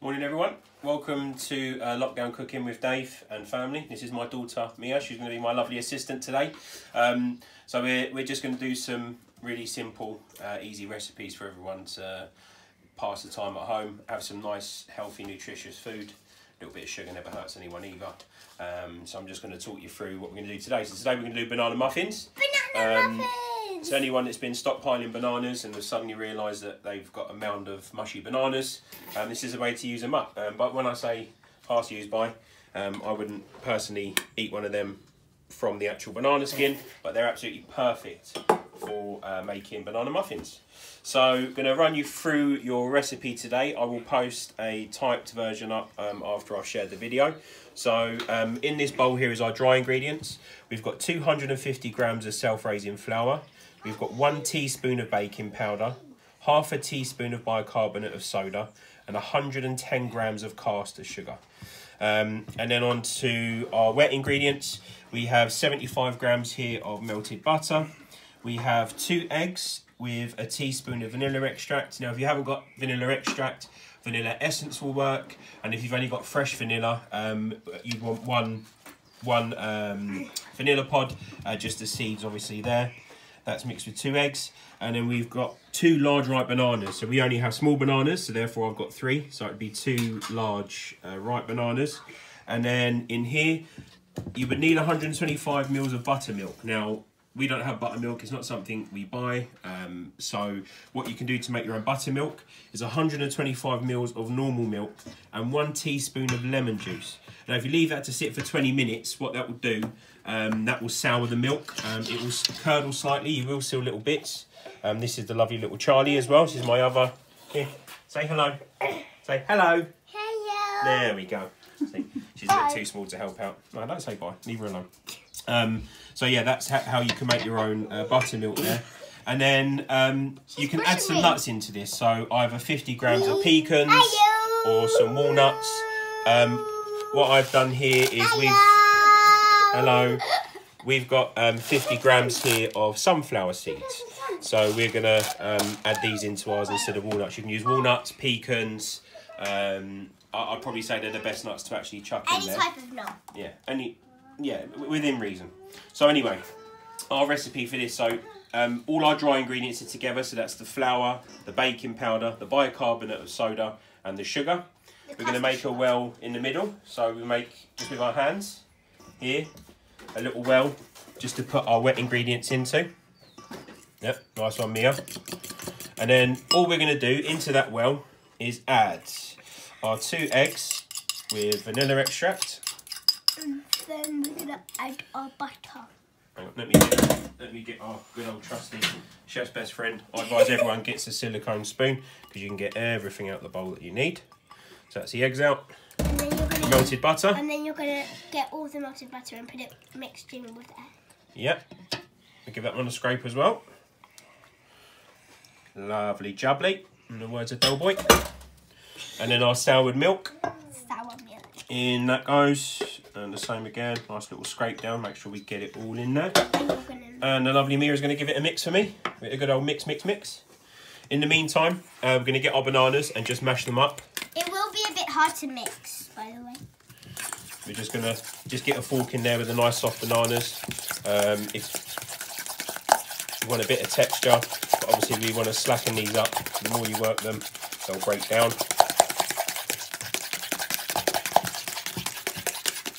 Morning everyone, welcome to Lockdown Cooking with Dave and family. This is my daughter Mia, she's going to be my lovely assistant today. So we're just going to do some really simple, easy recipes for everyone to pass the time at home, have some nice, healthy, nutritious food. A little bit of sugar never hurts anyone either. So I'm just going to talk you through what we're going to do today. So today we're going to do banana muffins. Banana muffins! So anyone that's been stockpiling bananas and has suddenly realised that they've got a mound of mushy bananas, this is a way to use them up. But when I say pass use by, I wouldn't personally eat one of them from the actual banana skin, but they're absolutely perfect for making banana muffins. So I'm going to run you through your recipe today. I will post a typed version up after I've shared the video. So in this bowl here is our dry ingredients. We've got 250 grams of self-raising flour. We've got 1 teaspoon of baking powder, half a teaspoon of bicarbonate of soda, and 110 grams of caster sugar. And then on to our wet ingredients. We have 75 grams here of melted butter. We have 2 eggs with a teaspoon of vanilla extract. Now, if you haven't got vanilla extract, vanilla essence will work. And if you've only got fresh vanilla, you'd want one vanilla pod, just the seeds obviously there. That's mixed with 2 eggs. And then we've got 2 large ripe bananas. So we only have small bananas, so therefore I've got 3. So it'd be 2 large ripe bananas. And then in here, you would need 125 mils of buttermilk. Now, we don't have buttermilk, it's not something we buy. So what you can do to make your own buttermilk is 125 mils of normal milk and 1 teaspoon of lemon juice. Now if you leave that to sit for 20 minutes, what that will do, that will sour the milk. It will curdle slightly, you will see little bits. This is the lovely little Charlie as well. This is my other, here, say hello. Say hello. Hello. There we go. See, she's a bit too small to help out. No, don't say bye, leave her alone. So yeah, that's how you can make your own buttermilk there. And then you can add some nuts into this. So either 50 grams of pecans or some walnuts. What I've done here is we've got 50 grams here of sunflower seeds. So we're gonna add these into ours instead of walnuts. You can use walnuts, pecans. I'd probably say they're the best nuts to actually chuck in there. Any type of nut. Yeah, within reason. So anyway, our recipe for this, so all our dry ingredients are together, so that's the flour, the baking powder, the bicarbonate of soda, and the sugar. We're going to make a well in the middle, so we make, just with our hands, here, a little well, just to put our wet ingredients into. Yep, nice one, Mia. And then all we're going to do into that well is add our 2 eggs with vanilla extract. And then we're gonna add our butter. Hang on, let me get our good old trusty chef's best friend. I advise everyone gets a silicone spoon because you can get everything out of the bowl that you need. So that's the eggs out. And then you're gonna melted butter. And then you're gonna get all the melted butter and put it mixed in with the egg. Yep. We'll give that one a scrape as well. Lovely jubbly, in the words of Doughboy. And then our soured milk. Sour milk. In that goes. And the same again, nice little scrape down, make sure we get it all in there. And the lovely Mia is going to give it a mix for me. A good old mix. In the meantime, we're going to get our bananas and just mash them up. It will be a bit hard to mix, by the way. We're just going to get a fork in there with the nice soft bananas. If you want a bit of texture, but obviously we want to slacken these up. The more you work them, they'll break down.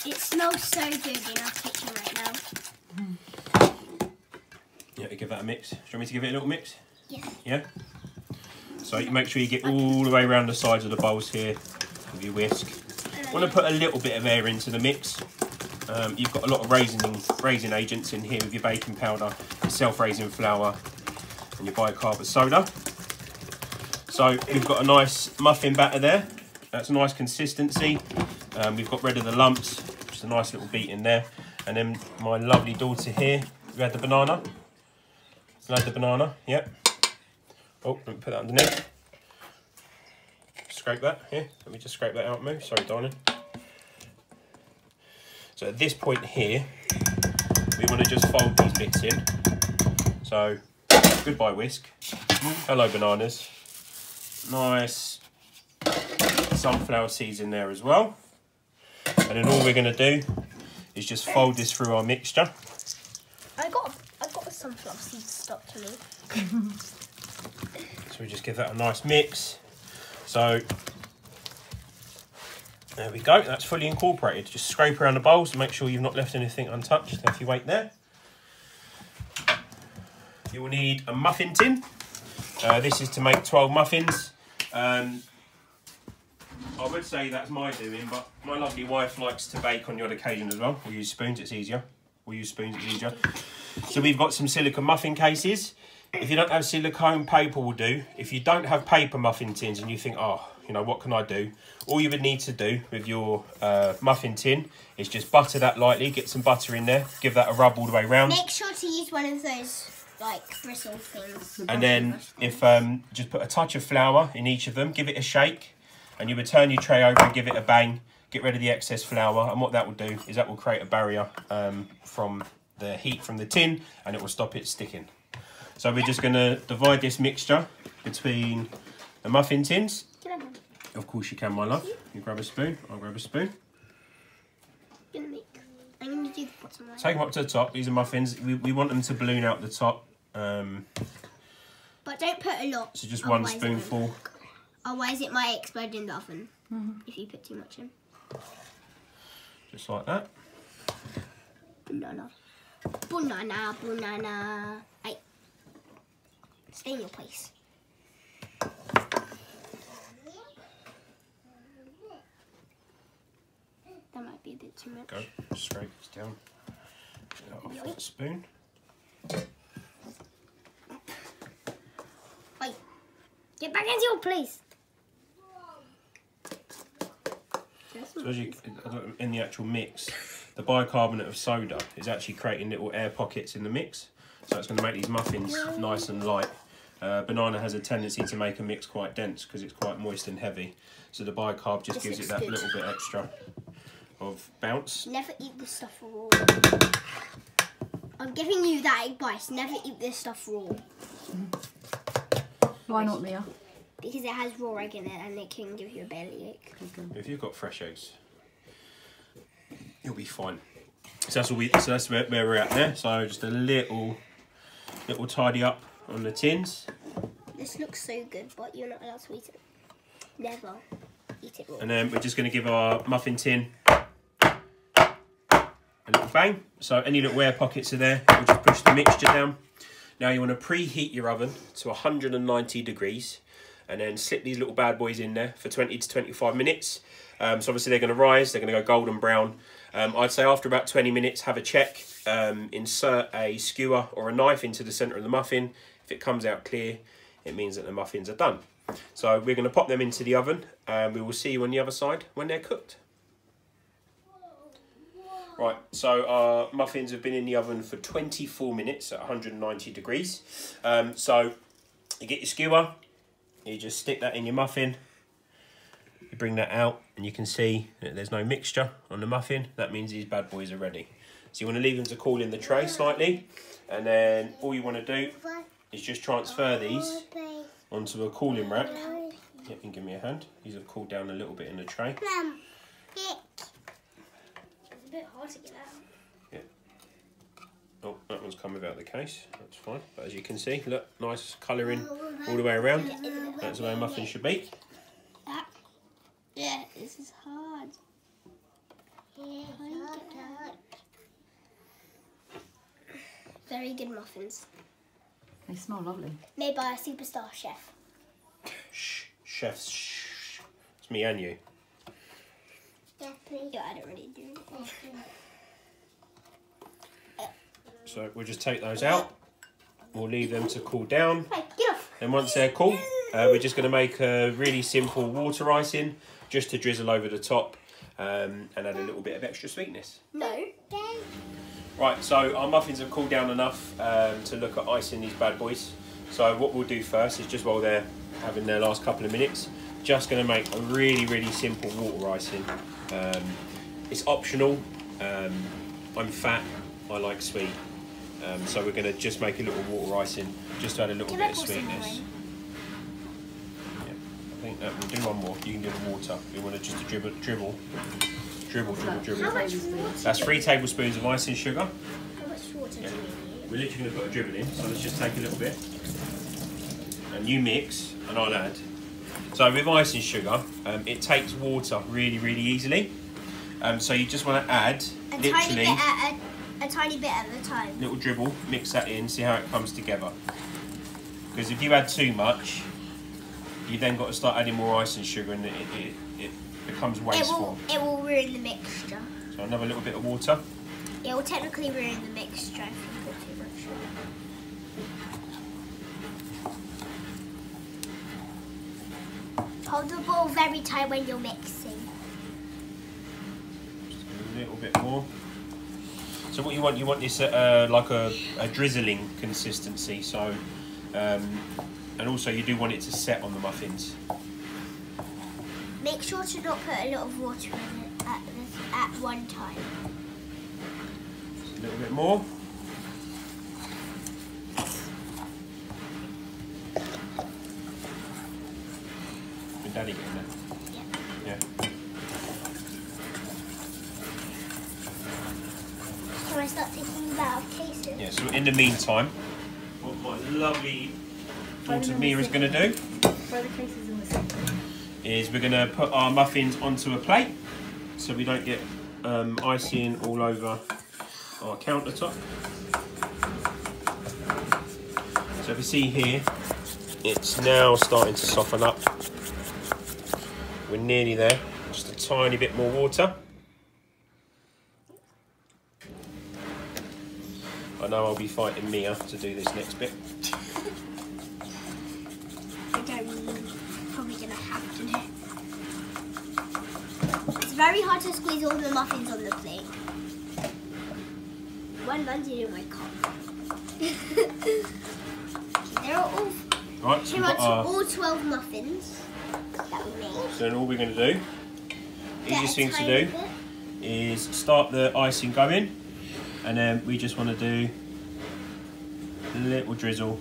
It smells so good in our kitchen right now. Yeah, give that a mix. Do you want me to give it a little mix? Yes. Yeah? So you make sure you get all the way around the sides of the bowls here with your whisk. Want to put a little bit of air into the mix. You've got a lot of raisin agents in here with your baking powder, your self-raising flour and your bicarb of soda. So we've got a nice muffin batter there. That's a nice consistency. We've got rid of the lumps. Just a nice little beat in there. And then my lovely daughter here, you had the banana. You had the banana, yep. Oh, let me put that underneath. Scrape that, here. Let me just scrape that out, Moo. Sorry, darling. So at this point here, we want to just fold these bits in. So, goodbye whisk. Hello bananas. Nice sunflower seeds in there as well. And then all we're going to do is just fold this through our mixture. I got a sunflower seed stuck to me. So we just give that a nice mix. So there we go, that's fully incorporated. Just scrape around the bowls and make sure you've not left anything untouched. If you wait there. You will need a muffin tin. This is to make 12 muffins. I would say that's my doing, but my lovely wife likes to bake on the odd occasion as well. We'll use spoons, it's easier. So we've got some silicone muffin cases. If you don't have silicone, paper will do. If you don't have paper muffin tins and you think, oh, you know, what can I do? All you would need to do with your muffin tin is just butter that lightly, get some butter in there, give that a rub all the way around. Make sure to use one of those like bristle things. And then if just put a touch of flour in each of them, give it a shake, and you would turn your tray over and give it a bang, get rid of the excess flour, and what that will do is that will create a barrier from the heat from the tin, and it will stop it sticking. So we're just going to divide this mixture between the muffin tins. Of course you can, my love. You grab a spoon, I'll grab a spoon. I'm going to do the bottom right. Take them up to the top. These are muffins. We want them to balloon out the top. But don't put a lot. So just one spoonful. Otherwise it might explode in the oven if you put too much in. Just like that. Banana. Banana, banana. Hey. Stay in your place. That might be a bit too much. Go, scrape this down. Get that off with the spoon. Wait. Get back into your place. So as you, in the actual mix, the bicarbonate of soda is actually creating little air pockets in the mix. So it's going to make these muffins nice and light. Banana has a tendency to make a mix quite dense because it's quite moist and heavy. So the bicarb just gives it that little bit extra of bounce. Never eat this stuff raw. I'm giving you that advice. Never eat this stuff raw. Why not, Mia? Because it has raw egg in it and it can give you a bellyache. If you've got fresh eggs, you'll be fine. So that's all so that's where we're at there. So just a little tidy up on the tins. This looks so good, but you're not allowed to eat it. Never eat it raw. And then we're just going to give our muffin tin a little bang. So any little air pockets are there, we'll just push the mixture down. Now you want to preheat your oven to 190 degrees and then slip these little bad boys in there for 20 to 25 minutes. So obviously they're going to rise, they're going to go golden brown. I'd say after about 20 minutes, have a check. Insert a skewer or a knife into the centre of the muffin. If it comes out clear, it means that the muffins are done. So we're going to pop them into the oven and we will see you on the other side when they're cooked. Right, so our muffins have been in the oven for 24 minutes at 190 degrees. So you get your skewer, you just stick that in your muffin, you bring that out and you can see that there's no mixture on the muffin. That means these bad boys are ready. So you want to leave them to cool in the tray slightly, and then all you want to do is just transfer these onto a cooling rack. Yep, and give me a hand. These have cooled down a little bit in the tray. It's a bit hard to get out. Yeah. Oh, that one's come without the case. That's fine. But as you can see, look, nice colouring all the way around. That's the way a muffin should be. Yeah, this is hard. Very good muffins. They smell lovely. Made by a superstar chef. Shh, chefs, shh. It's me and you. Yeah, please. Yeah, I don't really do it. So we'll just take those out. We'll leave them to cool down. Hey, get off. And once they're cool, we're just going to make a really simple water icing just to drizzle over the top and add a little bit of extra sweetness. No. Right, so our muffins have cooled down enough to look at icing these bad boys. So what we'll do first is just while they're having their last couple of minutes, just going to make a really, really simple water icing. It's optional. I'm fat, I like sweet. So we're going to just make a little water icing just to add a little bit of sweetness. Yeah. think that we'll do one more. You can do the water. We want to just dribble. How much water? That's 3 tablespoons of icing sugar. How much water do you need? We're literally going to put a dribble in, so let's just take a little bit. And you mix, and I'll add. So with icing sugar, it takes water really, really easily. So you just want to add A literally tiny bit at a time. little dribble, mix that in, see how it comes together. Because if you add too much, you've then got to start adding more icing sugar, and it becomes wasteful. It will ruin the mixture. So another little bit of water. It will technically ruin the mixture if you put too much sugar. Hold the ball very tight when you're mixing. Just a little bit more. So what you want this like a drizzling consistency. So, and also you do want it to set on the muffins. Make sure to not put a lot of water in it at one time. Just a little bit more. Did Daddy get in there? Yeah. Yeah. Can I start taking them out of cases? Yeah, so in the meantime, what my lovely daughter Mia is going to do Throw the cases in the sink. is we're going to put our muffins onto a plate so we don't get icing all over our countertop. So if you see here, it's now starting to soften up. We're nearly there, just a tiny bit more water. I know I'll be fighting Mia to do this next bit. Which I'm probably going to have to do. It's very hard to squeeze all the muffins on the plate. One landed in my cup. There are all, Right, so here we've are got our, all 12 muffins that we made. so then all we're going to do, Get easiest a thing to tiny do bit. is start the icing going, and then we just want to do a little drizzle.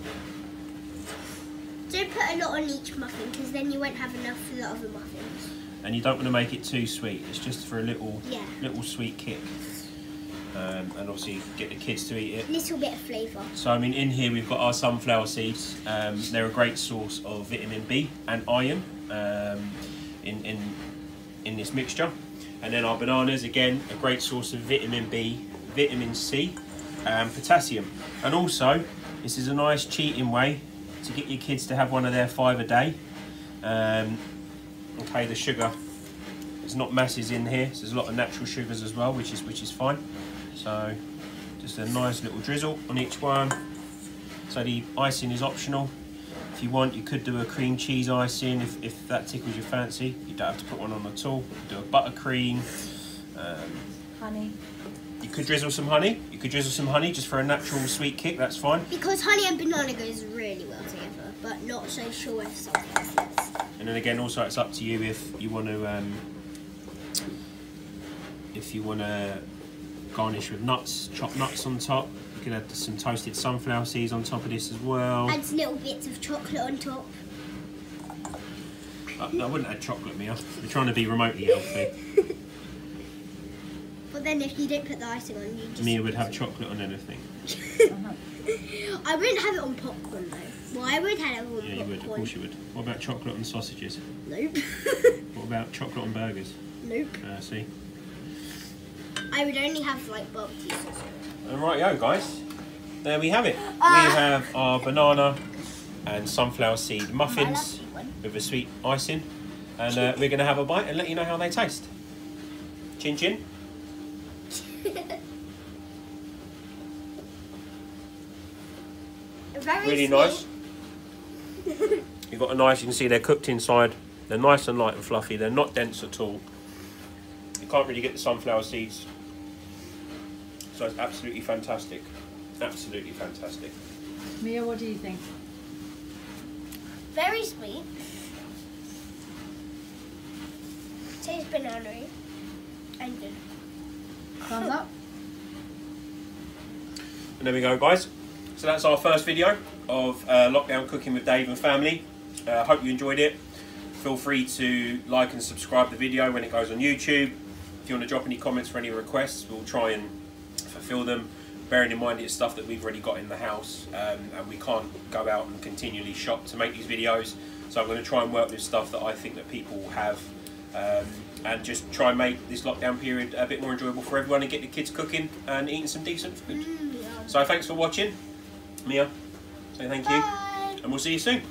Don't put a lot on each muffin because then you won't have enough for the other muffins. And you don't want to make it too sweet, it's just for a little sweet kick. And obviously get the kids to eat it. Little bit of flavour. So I mean, in here we've got our sunflower seeds. They're a great source of vitamin B and iron in this mixture. And then our bananas, again, a great source of vitamin B, vitamin C, and potassium. And also, this is a nice cheating way to get your kids to have one of their 5 a day. Okay, the sugar, there's not masses in here, so there's a lot of natural sugars as well, which is fine. So just a nice little drizzle on each one. So the icing is optional. If you want, you could do a cream cheese icing if that tickles your fancy. You don't have to put one on at all. You could do a buttercream. Honey. You could drizzle some honey. You could drizzle some honey just for a natural sweet kick. That's fine. Because honey and banana goes really well together, but not so sure if something else is. And then again, also it's up to you if you want to garnish with nuts, chopped nuts on top. You can add some toasted sunflower seeds on top of this as well. Add little bits of chocolate on top. I wouldn't add chocolate, Mia. We're trying to be remotely healthy. But then if you don't put the icing on, you just... Mia would have chocolate on anything. I wouldn't have it on popcorn though. Well, I would have it on popcorn. Yeah, you would. Of course you would. What about chocolate on sausages? Nope. What about chocolate on burgers? Nope. See? I would only have like barbecue sauce. And rightio, guys. There we have it. We have our banana and sunflower seed muffins with a sweet icing. And we're going to have a bite and let you know how they taste. Chin chin. Really nice. You've got a nice, you can see they're cooked inside. They're nice and light and fluffy. They're not dense at all. You can't really get the sunflower seeds. So it's absolutely fantastic. Absolutely fantastic. Mia, what do you think? Very sweet. Tastes banana-y and good. Thumbs up? And there we go, guys. So that's our first video of lockdown cooking with Dave and family. Hope you enjoyed it. Feel free to like and subscribe the video when it goes on YouTube. If you want to drop any comments for any requests, we'll try and fulfill them. Bearing in mind it's stuff that we've already got in the house, and we can't go out and continually shop to make these videos. So I'm going to try and work with stuff that I think that people have, and just try and make this lockdown period a bit more enjoyable for everyone and get the kids cooking and eating some decent food. So thanks for watching. Mia, say thank you, Bye. and we'll see you soon.